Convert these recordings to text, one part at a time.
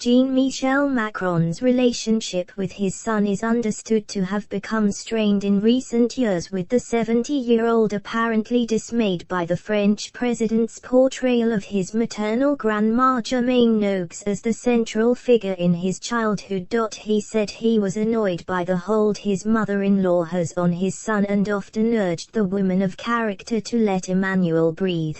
Jean-Michel Macron's relationship with his son is understood to have become strained in recent years, with the 70-year-old apparently dismayed by the French president's portrayal of his maternal grandma Germaine Nogues as the central figure in his childhood. He said he was annoyed by the hold his mother-in-law has on his son and often urged the woman of character to let Emmanuel breathe.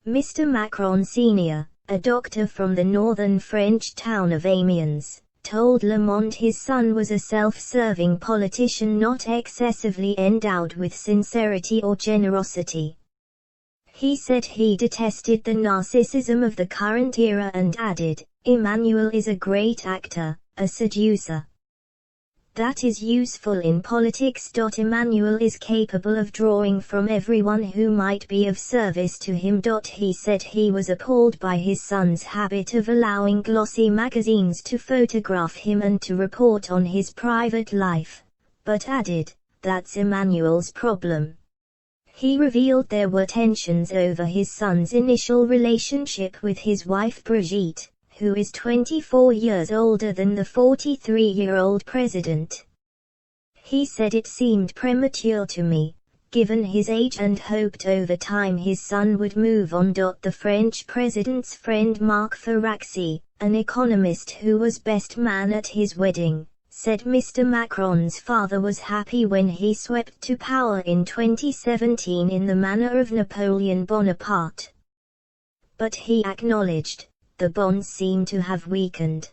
Mr. Macron Sr., a doctor from the northern French town of Amiens, told Le Monde his son was a self-serving politician not excessively endowed with sincerity or generosity. He said he detested the narcissism of the current era and added, "Emmanuel is a great actor, a seducer. That is useful in politics. Emmanuel is capable of drawing from everyone who might be of service to him." He said he was appalled by his son's habit of allowing glossy magazines to photograph him and to report on his private life, but added, "That's Emmanuel's problem." He revealed there were tensions over his son's initial relationship with his wife Brigitte, who is 24 years older than the 43-year-old president. He said it seemed premature to me, given his age, and hoped over time his son would move on. The French president's friend Marc Faraxi, an economist who was best man at his wedding, said Mr. Macron's father was happy when he swept to power in 2017 in the manner of Napoleon Bonaparte. But he acknowledged, the bonds seem to have weakened.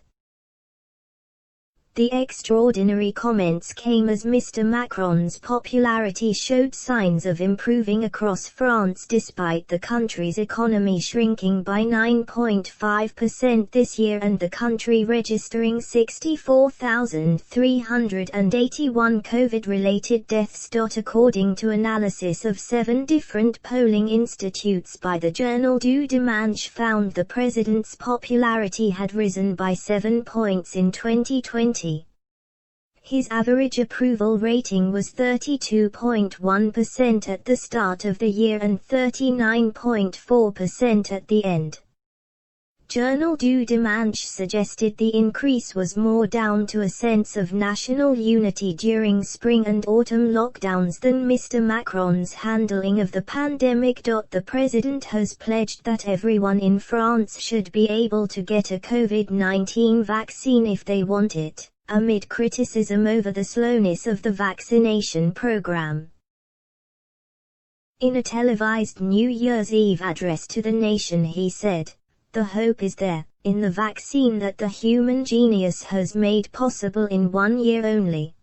The extraordinary comments came as Mr. Macron's popularity showed signs of improving across France despite the country's economy shrinking by 9.5% this year and the country registering 64,381 COVID-related deaths. According to analysis of 7 different polling institutes by the journal Du Dimanche, found the president's popularity had risen by 7 points in 2020. His average approval rating was 32.1% at the start of the year and 39.4% at the end. Journal Du Dimanche suggested the increase was more down to a sense of national unity during spring and autumn lockdowns than Mr. Macron's handling of the pandemic. The president has pledged that everyone in France should be able to get a COVID-19 vaccine if they want it, amid criticism over the slowness of the vaccination program. In a televised New Year's Eve address to the nation, he said, "The hope is there, in the vaccine that the human genius has made possible in 1 year only.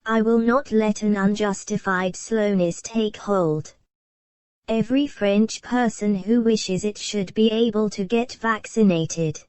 I will not let an unjustified slowness take hold. Every French person who wishes it should be able to get vaccinated."